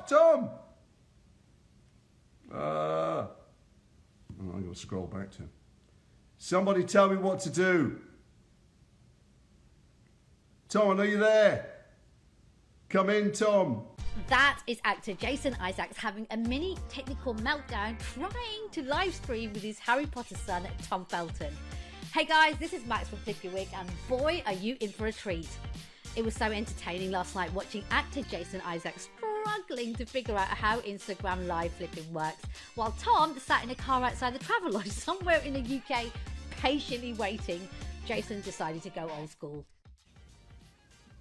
Tom! I'm going to scroll back to him. Somebody tell me what to do. Tom, I know you're there. Come in, Tom. That is actor Jason Isaacs having a mini technical meltdown trying to live stream with his Harry Potter son, Tom Felton. Hey guys, this is Max from Flippy Week, and boy, are you in for a treat. It was so entertaining last night watching actor Jason Isaacs struggling to figure out how Instagram live flipping works, while Tom sat in a car outside the Travelodge somewhere in the UK, patiently waiting. Jason decided to go old school.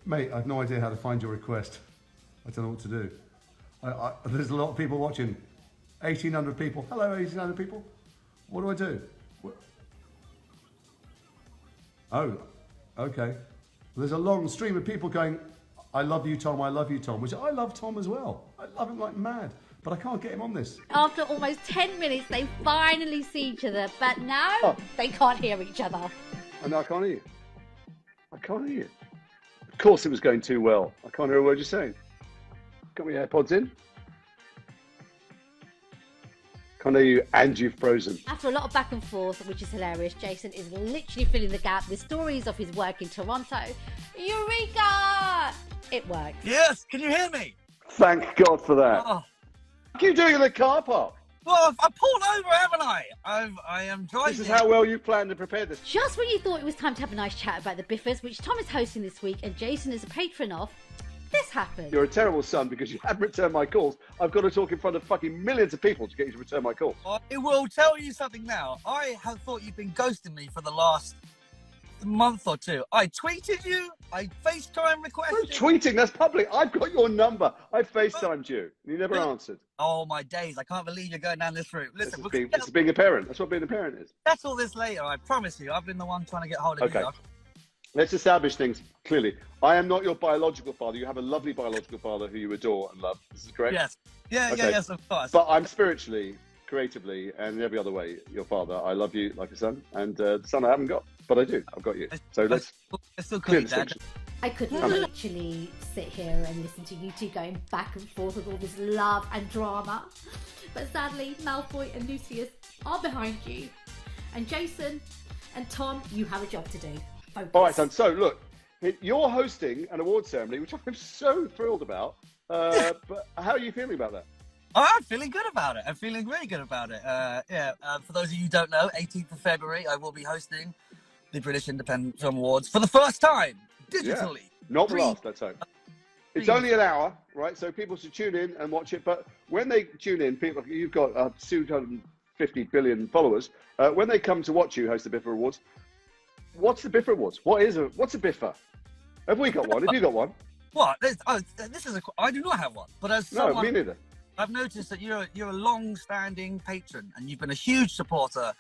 Mate, I've no idea how to find your request. I don't know what to do. There's a lot of people watching. 1,800 people. Hello, 1,800 people. What do I do? Oh, okay. There's a long stream of people going, I love you, Tom, I love you, Tom, which I love Tom as well. I love him like mad, but I can't get him on this. After almost 10 minutes, they finally see each other, but now they can't hear each other. And I can't hear you. I can't hear you. Of course it was going too well. I can't hear a word you're saying. Got my AirPods in? Can't hear you, and you've frozen. After a lot of back and forth, which is hilarious, Jason is literally filling the gap with stories of his work in Toronto. Eureka! It works. Yes, can you hear me? Thank God for that. Oh. What are you doing in the car park? Well, I pulled over, haven't I? I am driving. This is how well you planned to prepare this. Just when you thought it was time to have a nice chat about the Biffers, which Tom is hosting this week and Jason is a patron of, this happened. You're a terrible son because you haven't returned my calls. I've got to talk in front of fucking millions of people to get you to return my calls. I will tell you something now. I have thought you've been ghosting me for the last month or two. I tweeted you. I FaceTime requested. No tweeting, that's public. I've got your number. I FaceTimed you. And you never answered. Oh, my days. I can't believe you're going down this route. Listen, this is being a parent. That's what being a parent is. Settle this later. I promise you. I've been the one trying to get hold of you. Let's establish things clearly. I am not your biological father. You have a lovely biological father who you adore and love. This is correct? Yes. Yes, of course. But I'm spiritually, creatively, and in every other way your father. I love you like a son, and the son I haven't got, but I do. I've got you. So let's clear the distinction. I could literally sit here and listen to you two going back and forth with all this love and drama. But sadly, Malfoy and Lucius are behind you. And Jason and Tom, you have a job to do. Focus. All right, son. So look, you're hosting an award ceremony, which I'm so thrilled about. But how are you feeling about that? I'm feeling good about it. I'm feeling really good about it. For those of you who don't know, 18th of February, I will be hosting the British Independent Film Awards for the first time, digitally. Yeah. Not the last, let's hope. It's only an hour, right? So people should tune in and watch it. But when they tune in, people, you've got 250 billion followers. When they come to watch you host the Biffa Awards, what's the Biffa Awards? What's a Biffa? Have we got one? Have you got one? What? I do not have one. But as someone, no, me neither. I've noticed that you're a long-standing patron and you've been a huge supporter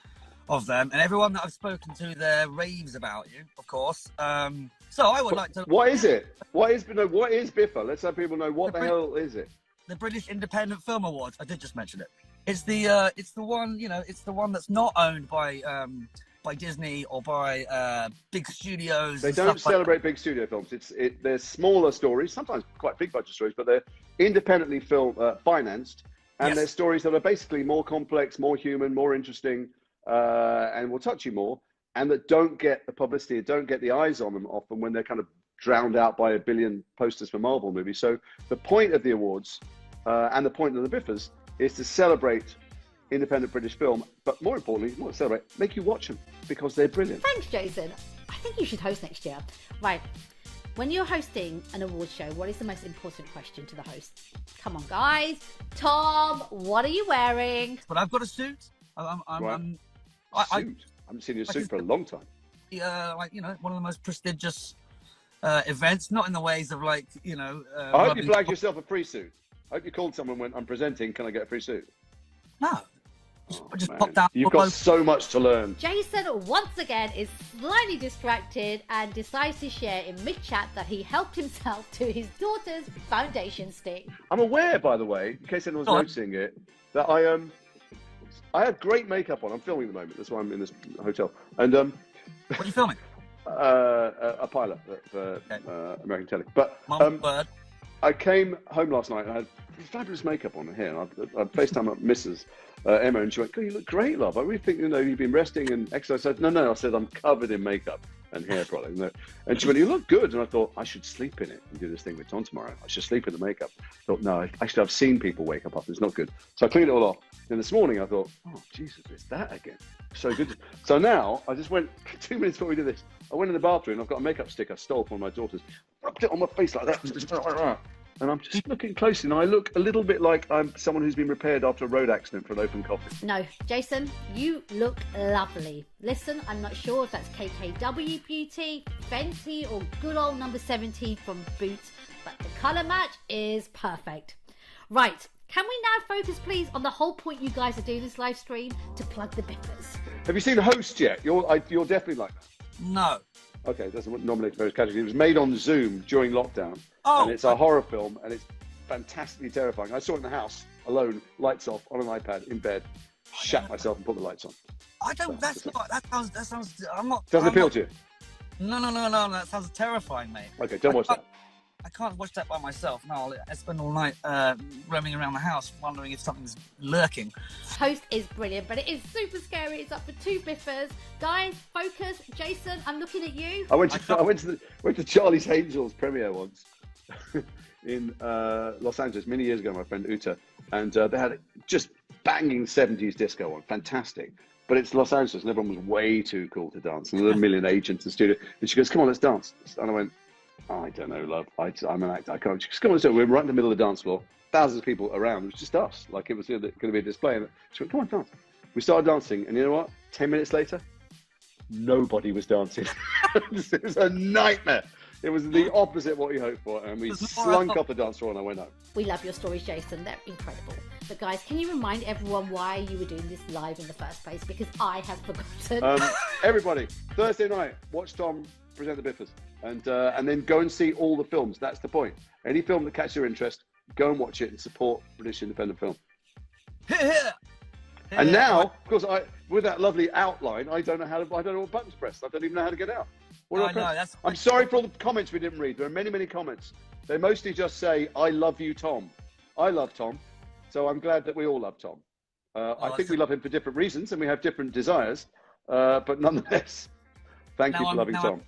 of them, and everyone that I've spoken to there raves about you, of course. So I would like to. What is it? What is Biffa? Let's have people know what the hell is it. The British Independent Film Awards. I did just mention it. It's the one, it's the one that's not owned by Disney or by big studios. They don't celebrate big studio films. They're smaller stories, sometimes quite big budget stories, but they're independently financed, and they're stories that are basically more complex, more human, more interesting, and will touch you more, and that don't get the publicity, don't get the eyes on them often when they're kind of drowned out by a billion posters for Marvel movies. So the point of the awards and the point of the Biffers is to celebrate independent British film, but more importantly, not celebrate, make you watch them because they're brilliant. Thanks, Jason. I think you should host next year. Right. When you're hosting an award show, what is the most important question to the host? Come on, guys. Tom, what are you wearing? But I've got a suit. I haven't seen you in a suit for a long time. One of the most prestigious events, not in the ways of I hope you flagged yourself a free suit. I hope you called someone when I'm presenting, can I get a free suit? No. Just pop down. You've got so much to learn. Jason, once again, is slightly distracted and decides to share in mid-chat that he helped himself to his daughter's foundation stick. I'm aware, by the way, in case anyone's noticing it, that I have great makeup on. I'm filming at the moment. That's why I'm in this hotel. And what are you filming? A pilot for American Telly. But I came home last night and I had fabulous makeup on here. And I FaceTime up Mrs. Emma, and she went, "God, you look great, love. I really think, you've been resting and exercise." I said, no. I said, "I'm covered in makeup and hair product." And she went, "You look good." And I thought, I should sleep in it and do this thing with Tom tomorrow. I should sleep in the makeup. I thought, no, actually, I've seen people wake up after. It's not good. So I cleaned it all off. Then this morning, I thought, oh, Jesus, it's that again. So good. So now, I just went, 2 minutes before we did this, I went in the bathroom. I've got a makeup stick I stole from my daughter's. Rubbed it on my face like that. And I'm just looking closely, and I look a little bit like I'm someone who's been repaired after a road accident for an open coffin. No, Jason, you look lovely. Listen, I'm not sure if that's KKW Beauty, Fenty, or good old number 17 from Boots, but the colour match is perfect. Right, can we now focus, please, on the whole point you guys are doing this live stream to plug the biffers? Have you seen Host yet? You're definitely like that. No. Okay, it doesn't nominate for those categories. It was made on Zoom during lockdown. Oh, and it's a horror film, and it's fantastically terrifying. I saw it in the house, alone, lights off, on an iPad, in bed, shat myself and put the lights on. I don't. That sounds. I'm not. Doesn't appeal to you? No. That sounds terrifying, mate. Okay, don't watch that. I can't watch that by myself. No, I spend all night roaming around the house, wondering if something's lurking. Host is brilliant, but it is super scary. It's up for 2 biffers. Guys, focus. Jason, I'm looking at you. I went to Charlie's Angels premiere once in Los Angeles many years ago. My friend Uta, and they had just banging 70s disco on, fantastic. But it's Los Angeles, and everyone was way too cool to dance. And there were a million agents in the studio, and she goes, "Come on, let's dance." And I went, "I don't know, love. I'm an actor. I can't." She goes, "Come on, so we're right in the middle of the dance floor, thousands of people around. It was just us, like it was going to be a display." And she went, "Come on, dance." We started dancing, and you know what? 10 minutes later, nobody was dancing. It was a nightmare. It was the opposite of what you hoped for, and we slunk off the dance floor, and I went home. We love your stories, Jason. They're incredible. But guys, can you remind everyone why you were doing this live in the first place? Because I have forgotten. Everybody, Thursday night, watch Tom present the biffers, and then go and see all the films. That's the point. Any film that catches your interest, go and watch it and support British independent film. And now, of course, with that lovely outline, I don't know what buttons press. I don't even know how to get out. I'm sorry for all the comments we didn't read. There are many, many comments. They mostly just say, "I love you, Tom." I love Tom, so I'm glad that we all love Tom. I think we love him for different reasons, and we have different desires, but nonetheless, thank you for loving Tom.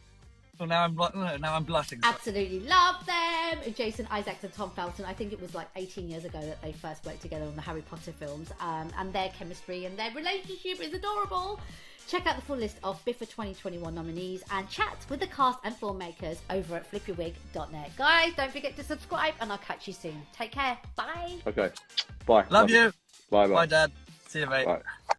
Well, now I'm blushing. Absolutely love them. Jason, Isaacs and Tom Felton. I think it was like 18 years ago that they first worked together on the Harry Potter films, and their chemistry and their relationship is adorable. Check out the full list of Biffa 2021 nominees and chat with the cast and filmmakers over at flipyourwig.net. Guys, don't forget to subscribe, and I'll catch you soon. Take care. Bye. Okay. Bye. Love you. Bye. Bye, Dad. See you, mate. Bye.